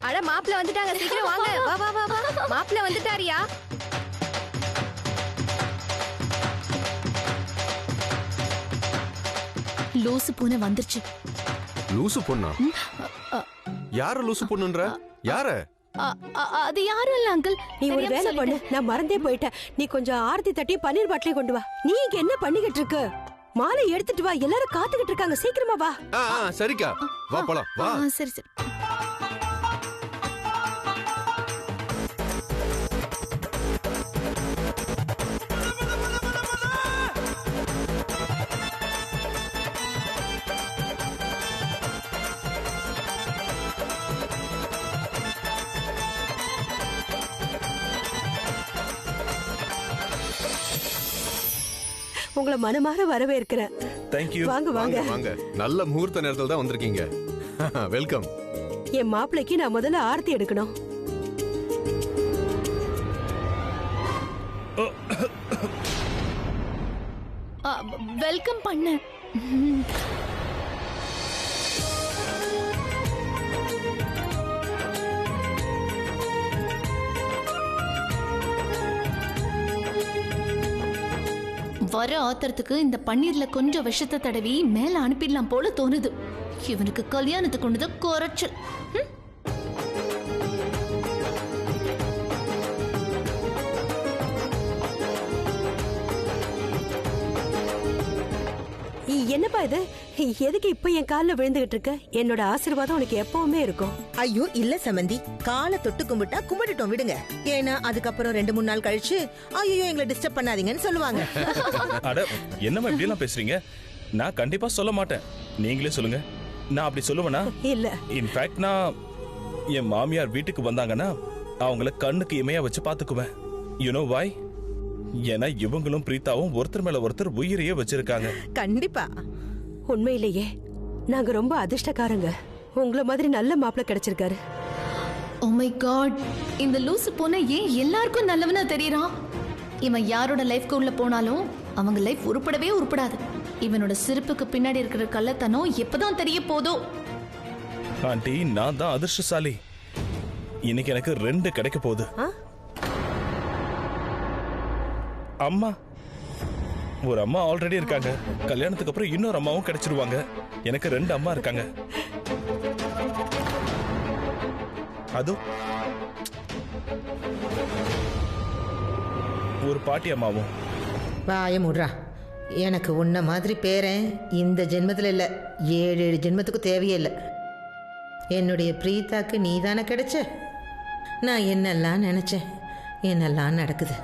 அட மாப்பிள்ள வந்துட்டாங்க, சீக்கிரம் வாங்க. வா வா வா வா. மாப்பிள்ள வந்துட்டாரியா? லூசு பூனை வந்துருச்சு. லூசு பொண்ணா? யார லூசு பொண்ணுன்ற? யார? அது யாரும் இல்ல அங்கிள். நீ ஒரு வேலை பண்ணு, நான் மறந்தே போயிட்டேன். நீ கொஞ்சம் ஆரத்தி தட்டி பன்னீர் பாட்டிலே கொண்டு வா. நீ இங்க என்ன பண்ணிக்கிட்டு இருக்க? மாலை எடுத்துட்டு வா, எல்லாரும் காத்துக்கிட்டு இருக்காங்க. சீக்கிரமா வா. சரிக்கா, வா போலாம். வா. சரி சரி. உங்களை மனமாற வரவேற்கிறேன். Thank you. வாங்க வாங்க வாங்க. நல்ல முகூர்த்த நேரத்துல தான் வந்திருக்கீங்க. வெல்கம். என் மாப்பிளைக்கு நான் முதல்ல ஆரத்தி எடுக்கணும். வெல்கம் பண்ண. வர ஆத்திரத்துக்கு இந்த பன்னீர்ல கொஞ்சம் விஷத்தை தடவி மேல அனுப்பிடலாம் போல தோணுது. இவனுக்கு கல்யாணத்துக்கு ஒண்ணுதான் குறைச்சல். என்னப்பா இது? எதுக்கு இப்ப என் காலில் விழுந்துகிட்டு இருக்க? என்னோட ஆசீர்வாதம் உனக்கு எப்பவுமே இருக்கும். ஐயோ இல்ல சம்பந்தி, காலை தொட்டு கும்பிட்டா கும்பிட்டுட்டோம் விடுங்க. ஏன்னா அதுக்கப்புறம் 2-3 நாள் கழிச்சு ஐயோ எங்களை டிஸ்டர்ப் பண்ணாதீங்கன்னு சொல்லுவாங்க. அட என்னம்மா இப்படி எல்லாம் பேசுறீங்க? நான் கண்டிப்பா சொல்ல மாட்டேன். நீங்களே சொல்லுங்க, நான் அப்படி சொல்லுவேனா? இல்ல. இன்ஃபேக்ட் நான் என் மாமியார் வீட்டுக்கு வந்தாங்கன்னா அவங்கள கண்ணுக்கு இமையா வச்சு பாத்துக்குவேன். You know why? ஏன்னா இவங்களும் பிரீதாவும் ஒருத்தர் மேல ஒருத்தர் உயிரையே வச்சிருக்காங்க. கண்டிப்பா. உண்மையிலேயே நாங்க ரொம்ப அதிர்ஷ்டக்காரங்க. உங்களை மாதிரி நல்ல மாப்பிள்ளை கிடைச்சிருக்காரு. ஓ மை காட், இந்த லூசு பொண்ணு ஏன் எல்லாருக்கும் நல்லவனா தெரியறான்? இவன் யாரோட லைஃப்க்கு உள்ள போனாலும் அவங்க லைஃப் உருப்படவே உருப்படாது. இவனோட சிரிப்புக்கு பின்னாடி இருக்கிற கள்ளத்தனம் எப்பதான் தெரிய போதோ. ஆண்டி, நான் தான் அதிர்ஷ்டசாலி. இன்னைக்கு எனக்கு 2 கிடைக்க போகுது. அம்மா, ஒரு அம்மா ஆல்ரெடி இருக்காங்க. கல்யாணத்துக்கு அப்புறம் இன்னொரு அம்மாவும் கிடைச்சிருவாங்க. எனக்கு 2 அம்மா இருக்காங்க. அது ஒரு பாட்டி அம்மாவும். வாய முடுறா. எனக்கு உன்ன மாதிரி பேரன் இந்த ஜென்மத்துல இல்ல, 7 ஜென்மத்துக்கும் தேவையே இல்லை. என்னுடைய பிரீதாக்கு நீ தானே கிடைச்ச. நான் என்னெல்லாம் நினைச்சேன், என்னெல்லாம் நடக்குது.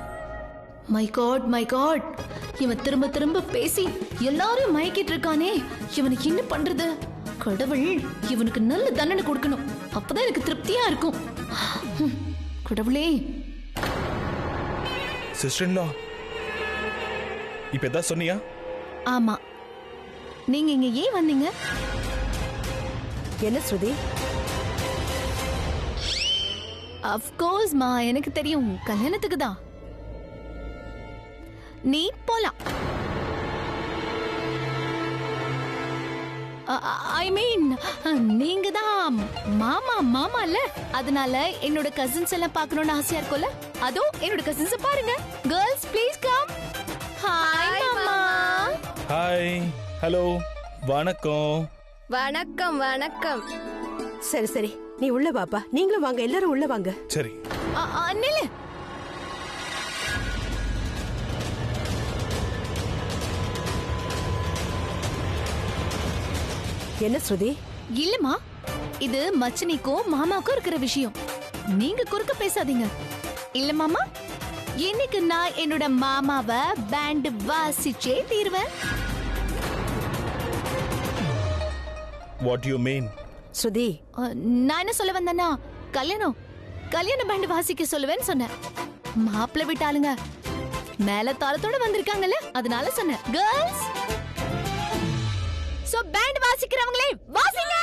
மை காட் மை காட், இவன் திரும்ப திரும்ப பேசி எல்லாரும் மயக்கிட்டு இருக்கானே. இவனுக்கு என்ன பண்றது? கடவுள் இவனுக்கு நல்ல தண்டனை கொடுக்கணும். அப்பதான் எனக்கு திருப்தியா இருக்கும். கடவுளே. சிஸ்டர்-இன்-லா, இப்ப எதாவது சொன்னியா? ஆமா, நீங்க இங்க ஏன் வந்தீங்க? என்ன ஸ்ருதி? அஃப்கோர்ஸ் மா, எனக்கு தெரியும், கல்யாணத்துக்கு தான். நீ போலாம். ஐ மீன், நீங்க தான் மாமா மாமா இல்ல, அதனால என்னோட கசின்ஸ் எல்லாம் பார்க்கணும்னு ஆசையா இருக்கும்ல. அதோ என்னோட கசின்ஸ் பாருங்க. Girls please come. ஹாய் மாமா. ஹாய், ஹலோ, வணக்கம். வணக்கம் வணக்கம். சரி சரி, நீ உள்ள வாப்பா. நீங்களும் வாங்க, எல்லாரும் உள்ள வாங்க. சரி. நில்லு. என்ன ஸ்ருதி? இல்லம்மா, இது மச்சினிக்கும் மாமாவுக்கும் இருக்கிற விஷயம். நீங்க குறுக்க பேசாதீங்க. இல்ல மாமா, இன்னைக்கு நான் என்னோட மாமாவை பேண்ட் வாசிச்சே தீருவேன். What do you mean? ஸ்ருதி, நான் என்ன சொல்ல வந்தேன்னா, கல்யாண பேண்ட் வாசிக்க சொல்லுவேன்னு சொன்னேன். மாப்பிள்ளை விட்டாளுங்க மேல தாளத்தோட வந்திருக்காங்கல்ல, அதனால சொன்னேன். கேர்ள்ஸ், சோ பேண்ட் வாசிக்கிறவங்களே வாசிங்க.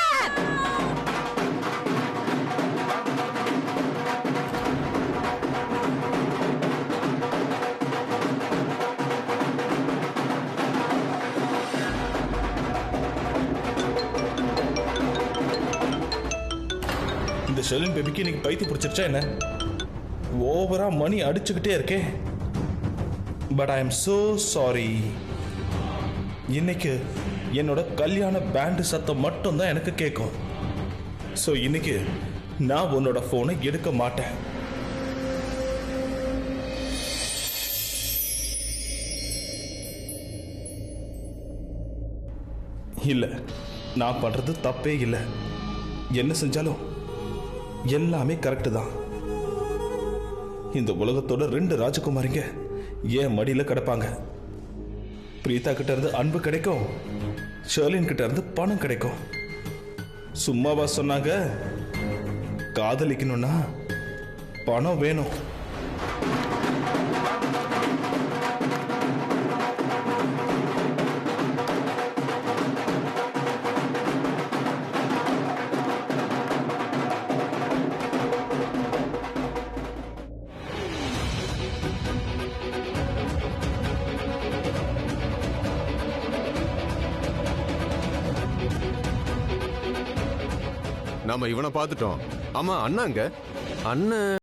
இந்த ஷெலின் பேபிக்கு இன்னைக்கு பைத்தி பிடிச்சிருச்சா என்ன? ஓவரா மணி அடிச்சுக்கிட்டே இருக்கே. But I am so sorry. இன்னைக்கு என்னோட கல்யாண பேண்டு சத்தம் மட்டும் தான் எனக்கு கேட்கும். ஸோ இன்னைக்கு நான் உன்னோட போனை எடுக்க மாட்டேன். இல்லை, நான் பண்றது தப்பே இல்லை. என்ன செஞ்சாலும் எல்லாமே கரெக்டு தான். இந்த உலகத்தோட 2 ராஜகுமாரிங்க ஏன் மடியில கிடப்பாங்க. பிரீதா கிட்ட இருந்து அன்பு கிடைக்கும், ஷர்லின் கிட்ட இருந்து பணம் கிடைக்கும். சும்மாவா சொன்னாங்க, காதலிக்கணும்னா பணம் வேணும். நாம இவனை பார்த்துட்டோம். ஆமா, அண்ணாங்க அண்ணன்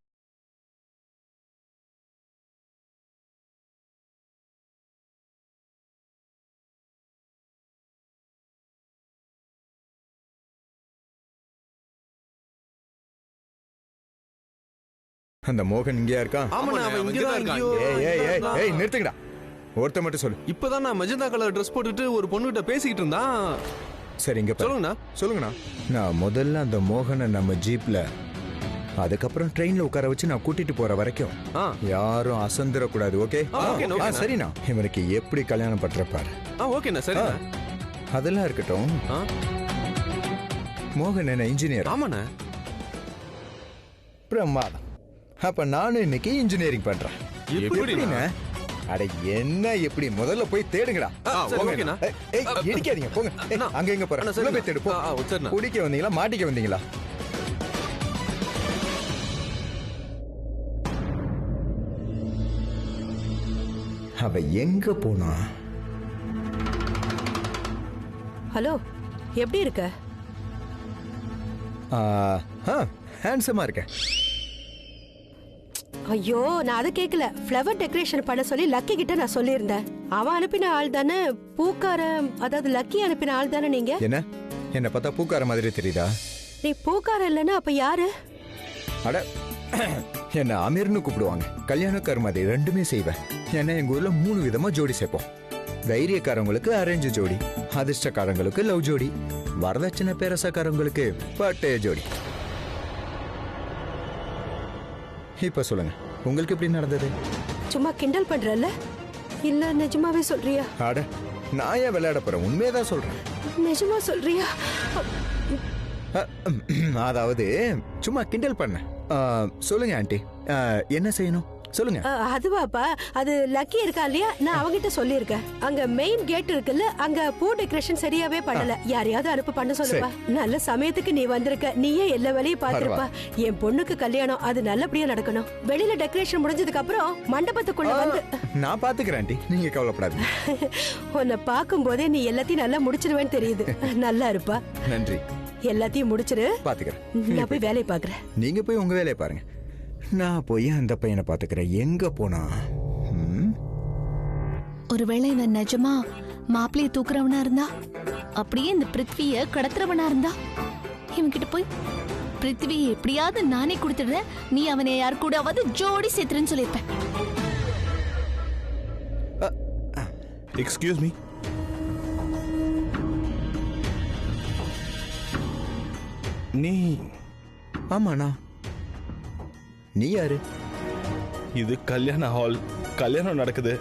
அந்த மோகன் இங்கேயா இருக்கான்? ஆமாண்ணே, அவன் இங்கதான் இருக்கான். ஏய் நிறுத்துங்கடா. ஒருத்த மட்டும் சொல்லு. இப்பதான் நான் மெஜந்தா கலர் ட்ரெஸ் போட்டுட்டு ஒரு பொண்ணுகிட்ட பேசிக்கிட்டு இருந்தான். சரி இங்க பாரு. சொல்லுங்கண்ணா. சொல்லுங்கண்ணா. நான் முதல்ல அந்த மோகனை நம்ம ஜீப்ல, அதுக்கப்புறம் ட்ரெயின்ல உட்கார வச்சு நான் கூட்டிட்டு போற வரைக்கும் யாரும் அசந்திரக்கூடாது. ஓகே? சரிண்ணா. இவனுக்கு எப்படி கல்யாணம் பண்றப்பாரு. ஓகேண்ணா. சரி, அதெல்லாம் இருக்கட்டும். மோகன் என்ன இன்ஜினியர்? ஆமாண்ணா. பிரமாதம். அப்ப நானும் இன்னைக்கு இன்ஜினியரிங் பண்றேன். எப்படிண்ணா? அட என்ன எப்படி? முதல்ல போய் தேடுங்கடா. இடிக்காதீங்க, போங்க. அங்க எங்க போற? போய் தேடு. குடிக்க வந்தீங்களா மாட்டிக்க வந்தீங்களா? அவ எங்க போனா? ஹலோ, எப்படி இருக்க? ஹேண்ட்ஸமா இருக்க. ஐயோ, நான் அதை கேட்கல. ஃப்ளவர் டெக்கரேஷன் பண்ண சொல்லி லக்கி கிட்ட நான் சொல்லியிருந்தேன். அவன் அனுப்பின ஆள் தானே பூக்கார, அதாவது லக்கி அனுப்பின ஆள் தானே நீங்க? என்ன பார்த்தா பூக்கார மாதிரி தெரியுதா? நீ பூக்கார இல்லைன்னா அப்ப யாரு? அட, என்ன அமீர்னு கூப்பிடுவாங்க. கல்யாணக்கார மாதிரி ரெண்டுமே செய்வேன். ஏன்னா எங்க ஊர்ல 3 விதமா ஜோடி சேர்ப்போம். தைரியக்காரங்களுக்கு அரேஞ்சு ஜோடி, அதிர்ஷ்டக்காரங்களுக்கு லவ் ஜோடி, வரதட்சணை பேரசக்காரங்களுக்கு பட்டய ஜோடி. இப்ப சொல்லுங்க, உங்களுக்கு எப்படி நடந்தது? சும்மா கிண்டல் பண்றல்ல, இல்ல நிஜமாவே சொல்றியா? அட, நான் ஏன் விளையாட போறேன்? உண்மையதான் சொல்றேன். நிஜமா சொல்றியா? அதாவது சும்மா கிண்டல் பண்ண. சொல்லுங்க ஆண்டி, என்ன செய்யணும் சொல்லுங்க. அதுவாப்பா, அது லக்கி இருக்கா இல்லையா, நான் அவங்கிட்ட சொல்லியிருக்கேன். அங்க மெயின் கேட் இருக்குல்ல, அங்க பூ டெக்கரேஷன் சரியாவே பண்ணல. யாரையாவது அனுப்ப பண்ண சொல்லுப்பா. நல்ல சமயத்துக்கு நீ வந்திருக்க. நீயே எல்லா வேலையும் பாத்துருப்பா. என் பொண்ணுக்கு கல்யாணம், அது நல்லபடியா நடக்கணும். வெளியில டெக்கரேஷன் முடிஞ்சதுக்கு அப்புறம் மண்டபத்துக்குள்ள வந்து நான் பாத்துக்கிறேன் ஆண்டி, நீங்க கவலைப்படாதீங்க. உன்னை பார்க்கும் போதே நீ எல்லாத்தையும் நல்லா முடிச்சிருவேன்னு தெரியுது. நல்லா இருப்பா. நன்றி. எல்லாத்தையும் முடிச்சிரு. பாத்துக்கிறேன். நான் போய் வேலையை பாக்குறேன். நீங்க போய் உங்க வேலையை பாருங்க. நான் போய் அந்த பையனை பாத்துக்கிறேன். எங்க போனா? ஒருவேளை இவன் நிஜமா மாப்பிளைய தூக்குறவனா இருந்தா, அப்படியே இந்த பிருத்விய கடத்துறவனா இருந்தா, இவன்கிட்ட போய் பிருத்வியை எப்படியாவது நானே கொடுத்துடுறேன், நீ அவனை யார் கூடவாவது ஜோடி சேர்த்துறேன்னு சொல்லியிருப்பேன். Excuse me. நீ? ஆமாண்ணா. நீ யாரு? இது கல்யாண ஹால். கல்யாணம் நடக்குது.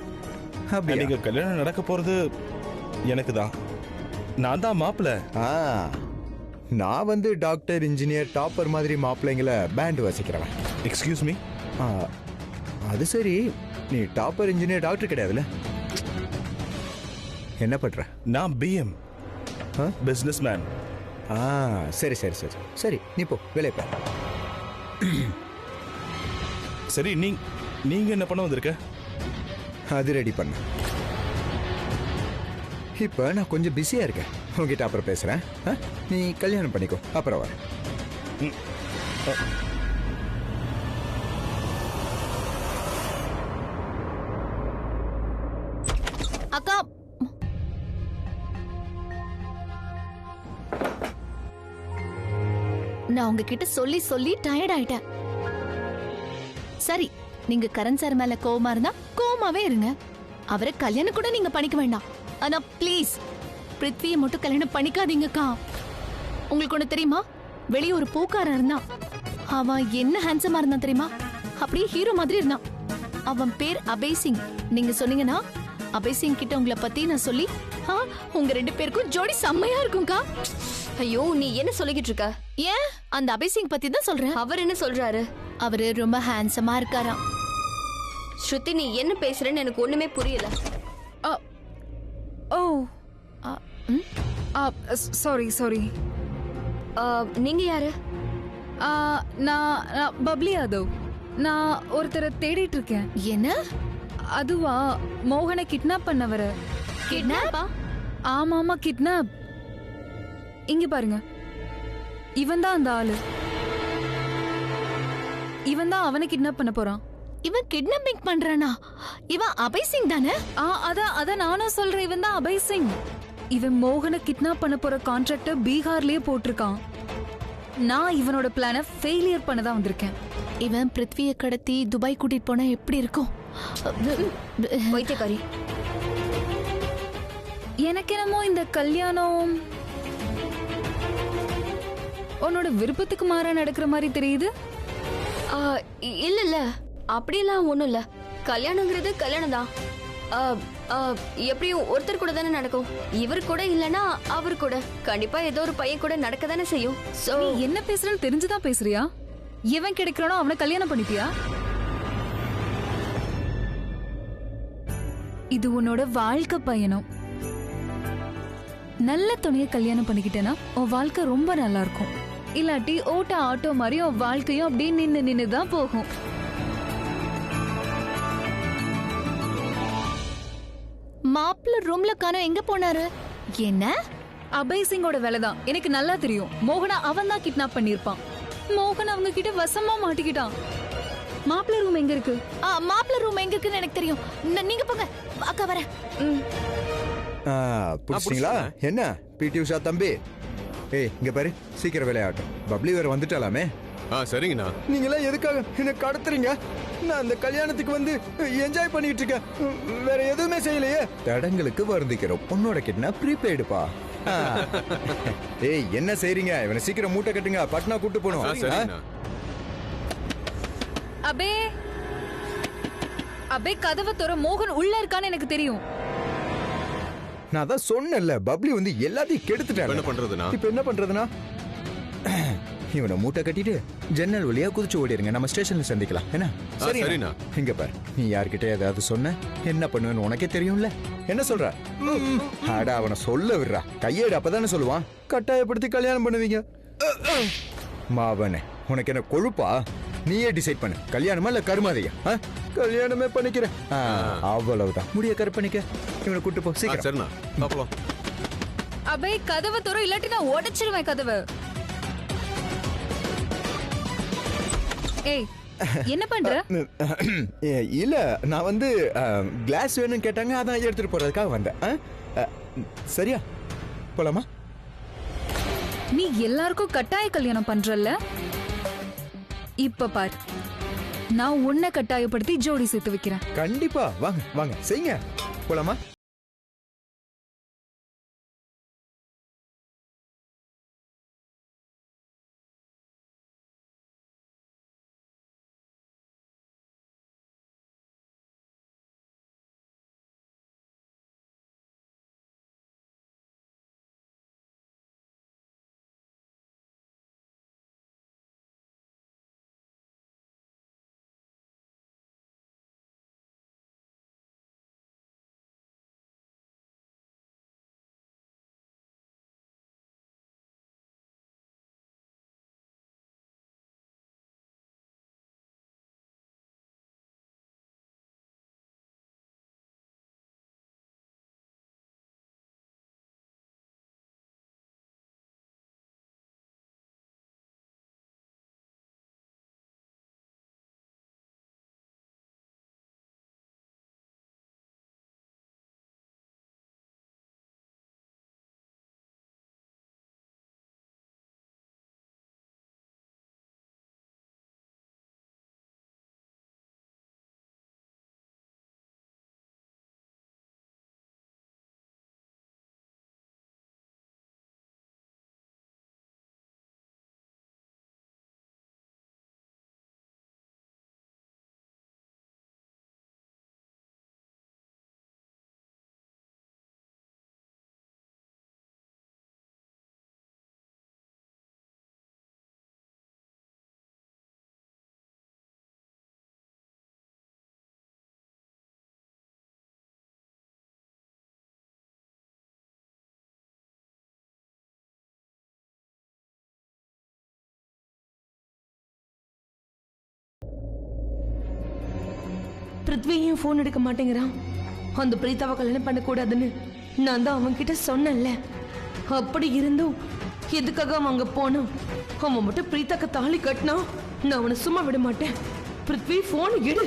நீங்க கல்யாணம் நடக்க போறது எனக்கு தான். நான் தான் மாப்பிள்ள. நான் வந்து டாக்டர், இன்ஜினியர், டாப்பர் மாதிரி மாப்பிள்ளைங்களை பேண்ட் வாசிக்கிறவன். Excuse me. அது சரி, நீ டாப்பர், இன்ஜினியர், டாக்டர் கிடையாதுல்ல? என்ன பண்ற? நான் பிஎம், பிசினஸ் மேன். சரி சரி சரி சரி, நீ போ வேலையை பாரு. சரி, நீங்க என்ன பண்ண வந்திருக்க? அது ரெடி பண்ண. இப்ப நான் கொஞ்சம் பிஸியா இருக்கேன். உங்ககிட்ட அப்புறம் பேசுறேன். நீ கல்யாணம் பண்ணிக்கோ, அப்புறம் வர. அக்கா, நான் உங்ககிட்ட சொல்லி சொல்லி டயர்ட் ஆயிட்டேன். சரி, நீங்க கரண் சார் மேல கோவமா இருந்தா கோவமாவே இருங்க. அவரை கல்யாணம் கூட நீங்க பண்ணிக்க வேண்டாம். ஆனா ப்ளீஸ் பிருத்வியை மட்டும் கல்யாணம் பண்ணிக்காதீங்கக்கா. உங்களுக்கு ஒண்ணு தெரியுமா, வெளியே ஒரு பூக்காரன் இருந்தான். அவன் என்ன ஹேண்ட்ஸமா இருந்தான் தெரியுமா? அப்படியே ஹீரோ மாதிரி இருந்தான். அவன் பேர் அபய் சிங். நீங்க சொன்னீங்கன்னா அபய் சிங் கிட்ட உங்களை பத்தி நான் சொல்லி உங்க 2 பேருக்கும் ஜோடி செம்மையா இருக்கும்க்கா. ஐயோ, நீ என்ன சொல்லிக்கிட்டு இருக்க? ஏன், அந்த அபய் சிங் பத்தி தான் சொல்றேன். அவர் என்ன சொல்றாரு? அவரு ரொம்ப ஹேண்ட்ஸமா இருக்காராம். ஸ்ருதி, நீ என்ன பேசுறேன்னு எனக்கு ஒண்ணுமே புரியல. ஓ, ம்? Sorry sorry. நீங்க யாரு? நான் பப்ளி யாதவ். நான் ஒருத்தரை தேடிட்டு இருக்கேன். என்ன? அதுவா, மோகனை கிட்னாப் பண்ணவர. கிட்னாப்பா? ஆமாமா, கிட்னாப். இங்க பாருங்க, இவன் தான் அந்த ஆளு. இவன் தான் அவனை கிட்னாப் பண்ண போறான். இவன் கிட்னாப்பிங் பண்றானா? இவன் அபய் சிங் தானே? அதான் நானும் சொல்றேன், இவன் தான் அபய் சிங். இவன் மோகனை கிட்னாப் பண்ண போற கான்ட்ராக்ட பீகார்லயே போட்டிருக்கான். நான் இவனோட பிளான ஃபெயிலியர் பண்ண தான் வந்திருக்கேன். இவன் பிருத்வியை கடத்தி துபாய் கூட்டிட்டு போனா எப்படி இருக்கும்? வைத்தியக்காரி, எனக்கு என்னமோ இந்த கல்யாணம் உன்னோட விருப்பத்துக்கு மாறா நடக்கிற மாதிரி தெரியுது. இல்ல இல்ல, அப்படியெல்லாம் ஒண்ணும் இல்ல. கல்யாணங்கிறது கல்யாணம் தான். எப்படியும் ஒருத்தர் கூட தானே நடக்கும். இவர் கூட இல்லனா அவர் கூட கண்டிப்பா ஏதோ ஒரு பையன் கூட நடக்க தானே செய்யும். சோ நீ என்ன பேசுறன்னு தெரிஞ்சுதான் பேசுறியா? எவன் கிடைக்கிறானோ அவனை கல்யாணம் பண்ணிப்பியா? இது உன்னோட வாழ்க்கை பயணம். நல்ல துணையை கல்யாணம் பண்ணிக்கிட்டேன்னா உன் வாழ்க்கை ரொம்ப நல்லா இருக்கும். இல்லாட்டி ஓட்ட ஆட்டோ மாதிரி உன் வாழ்க்கையும் அப்படியே நின்னு தான் போகும். மாப்பிள்ள ரூம்ல காணோம், எங்க போனாரு? என்ன? அபய் சிங்கோட வேலைதான் எனக்கு நல்லா தெரியும். மோகனா அவன் தான் கிட்னாப் பண்ணிருப்பான். மோகன் அவங்க கிட்ட வசமா மாட்டிக்கிட்டான். மாப்பிள்ள ரூம் எங்க இருக்கு? மாப்பிள்ள ரூம் எங்க இருக்குன்னு எனக்கு தெரியும். நீங்க போங்க, அக்கா வரேன். புடிச்சிங்களா? என்ன பிடி உஷா தம்பி? ஏய், இங்க பாரு, சீக்கிரம் விளையாட்டும். பப்ளி வேற வந்துட்டாலாமே. சரிங்கண்ணா. நீங்களாம் எதுக்காக என்ன கடத்துறீங்க? நான் அந்த கல்யாணத்துக்கு வந்து என்ஜாய் பண்ணிட்டு இருக்கேன். வேற எதுவுமே செய்யலையே. தடங்களுக்கு வருந்திக்கிறோம். உன்னோட கிட்னா ப்ரீபெய்டுப்பா. ஏய், என்ன செய்றீங்க? இவனை சீக்கிரம் மூட்டை கட்டுங்க, பட்னா கூட்டு போகணும். சரிங்கண்ணா. அபே கதவை தோற. மோகன் உள்ள இருக்கான்னு எனக்கு தெரியும். நான் தான் சொன்னேன்ல, பப்ளி வந்து எல்லாத்தையும் கெடுத்துட்டான். என்ன பண்றதுனா? இப்ப என்ன பண்றதுனா, இவனை மூட்டை கட்டிட்டு ஜன்னல் வழியா குதிச்சு ஓடிடுங்க. நம்ம ஸ்டேஷன்ல சந்திக்கலாம். என்ன? சரிண்ணா. இங்க பாரு, நீ யார்கிட்ட ஏதாவது சொன்ன என்ன பண்ணுவேன்னு உனக்கே தெரியும்ல. என்ன சொல்ற? அடா, அவனை சொல்ல விடுறா. கையேடு அப்பதானே சொல்லுவான். கட்டாயப்படுத்தி கல்யாணம் பண்ணுவீங்க. மாவனே, உனக்கு என்ன கொழுப்பா? நீயே டிசைட் பண்ணு, கல்யாணமா இல்ல கருமாதையா? கல்யாணமே பண்ணிக்கிறேன். அவ்வளவுதான். முடிய கற்பணிக்க. இவனை கூட்டு போ சீக்கிரம். சரிண்ணா, பாப்பலாம். அபே கதவை தோற, இல்லாட்டி நான் உடைச்சிருவேன் கதவை. ஏய், என்ன பண்ற? இல்ல, நான் வந்து கிளாஸ் வேணும்னு கேட்டாங்க, அதான் எடுத்துட்டு போறதுக்காக வந்தேன். சரியா போலாமா? நீ எல்லாருக்கும் கட்டாய கல்யாணம் பண்றல்ல? இப்ப பாரு, நான் உன்னை கட்டாயப்படுத்தி ஜோடி சேர்த்து வைக்கிறேன். கண்டிப்பா. வாங்க வாங்க, செய்யுங்க. போலாமா? பிருத்வியும் ஃபோன் எடுக்க மாட்டேங்கிறான். அந்த பிரீத்தாவை கல்யாணம் பண்ணக்கூடாதுன்னு நான் தான் அவன் கிட்ட சொன்னேன்ல. அப்படி இருந்தும் எதுக்காக அவன் அங்க போனான்? அவன் மட்டும் பிரீத்தாக்க தாலி கட்டினா நான் அவனை சும்மா விட மாட்டேன். பிருத்வி ஃபோன் எடு.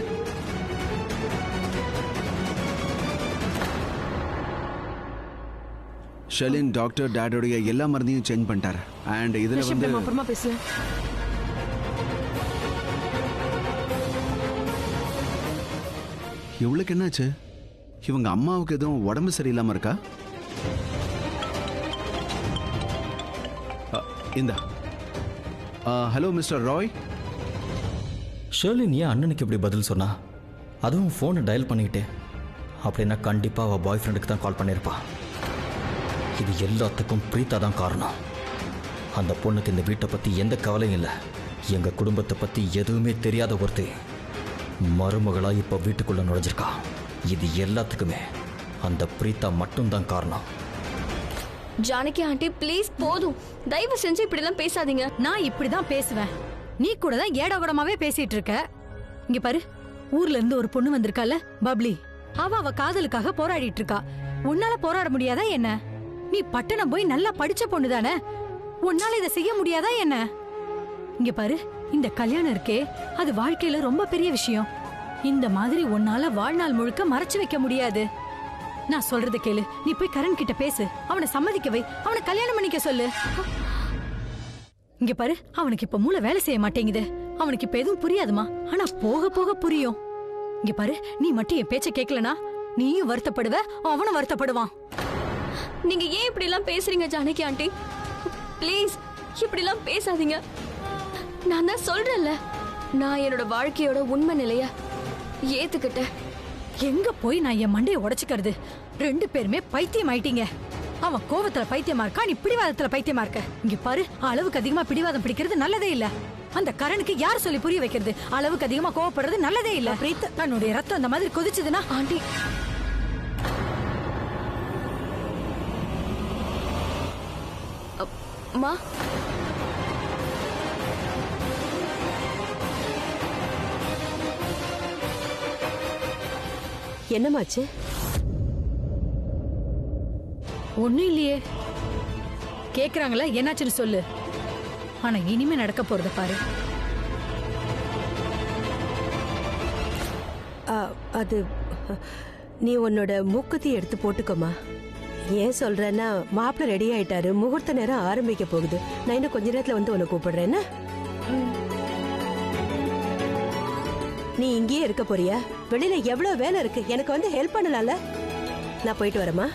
ஷெலின் டாக்டர் டேடோடைய எல்லா மருந்தையும் சேஞ்ச் பண்ணிட்டாரு. அண்ட் இதுல வந்து அப்புறமா பேசலாம். இவளுக்கு என்னாச்சு? இவங்க அம்மாவுக்கு எதுவும் உடம்பு சரியில்லாம இருக்கா? இந்தா. Hello mister Rai. ஷெர்லின் ஏன் அண்ணனுக்கு இப்படி பதில் சொன்னா? அதுவும் ஃபோனை டயல் பண்ணிக்கிட்டே. அப்படின்னா கண்டிப்பாக அவள் பாய் ஃப்ரெண்டுக்கு தான் கால் பண்ணியிருப்பா. இது எல்லாத்துக்கும் பிரீத்தா தான் காரணம். அந்த பொண்ணுக்கு இந்த வீட்டை பற்றி எந்த கவலையும் இல்லை. எங்கள் குடும்பத்தை பற்றி எதுவுமே தெரியாத ஒருத்தி மருமகளாக இப்போ வீட்டுக்குள்ளே நுழைஞ்சிருக்கா. இது எல்லாத்துக்குமே அந்த பிரீத்தா மட்டும்தான் காரணம். ஜானகி ஆண்டி ப்ளீஸ் போதும், தயவு செஞ்சு இப்படி எல்லாம் பேசாதீங்க. நான் இப்படிதான் பேசுவேன். நீ கூட தான் ஏடாகூடமாவே பேசிட்டு இருக்க. இங்க பாரு, ஊர்ல இருந்து ஒரு பொண்ணு வந்திருக்கால பப்ளி, அவ காதலுக்காக போராடிட்டு இருக்கா. உன்னால போராட முடியாதா என்ன? நீ பட்டணம் போய் நல்லா படிச்ச பொண்ணு தானே, உன்னால இதை செய்ய முடியாதா என்ன? இங்க பாரு, இந்த கல்யாணம் இருக்கே அது வாழ்க்கையில ரொம்ப பெரிய விஷயம். இந்த மாதிரி உன்னால வாழ்நாள் முழுக்க மறைச்சு வைக்க முடியாது. நான் சொல்றத கேளு, நீ போய் கரண் கிட்ட பேசு, அவனை சம்மதிக்க வை, அவனை கல்யாணம் பண்ணிக்க சொல்லு. இங்க பாரு, அவனுக்கு இப்ப மூளை வேலை செய்ய மாட்டேங்குது. அவனுக்கு இப்ப எதுவும் புரியாதுமா, ஆனா போக போக புரியும். இங்க பாரு, நீ மட்டும் என் பேச்ச கேட்கலனா நீயும் வருத்தப்படுவ, அவனும் வருத்தப்படுவான். நீங்க ஏன் இப்படி எல்லாம் பேசுறீங்க ஜானகி ஆண்டி? ப்ளீஸ் இப்படி எல்லாம் பேசாதீங்க. நான் தான் சொல்றேன்ல, நான் என்னோட வாழ்க்கையோட உண்மை நிலைய ஏத்துக்கிட்டேன். எங்க போய் நான் என் மண்டையை உடைச்சுக்கிறது? 2 பேருமே பைத்தியம் ஆயிட்டீங்க. அவன் கோவத்துல பைத்தியமா இருக்கா, நீ பிடிவாதத்துல பைத்தியமா இருக்க. இங்க பாரு, அளவுக்கு அதிகமா பிடிவாதம் பிடிக்கிறது நல்லதே இல்ல. அந்த கரனுக்கு யார் சொல்லி புரிய வைக்கிறது? அளவுக்கு அதிகமா கோவப்படுறது நல்லதே இல்ல. பிரீத், தன்னுடைய ரத்தம் அந்த மாதிரி கொதிச்சதுன்னா ஆண்டி அம்மா என்னமாச்சு? ஒண்ணும் இல்லையே. கேக்குறாங்களா என்னாச்சுன்னு சொல்லு. ஆனா இனிமே நடக்க போறத பாரு. அது நீ உன்னோட மூக்குத்தி எடுத்து போட்டுக்கோமா. ஏன் சொல்றேன்னா, மாப்பிள்ள ரெடி ஆயிட்டாரு, முகூர்த்த நேரம் ஆரம்பிக்க போகுது. நான் இன்னும் கொஞ்ச நேரத்துல வந்து உன்னை கூப்பிடுறேன்னா. நீ இங்கேயே இருக்க போறியா? வெளியில எவ்வளவு வேலை இருக்கு, எனக்கு வந்து ஹெல்ப் பண்ணலாம்ல. நான் போயிட்டு வரேம்மா.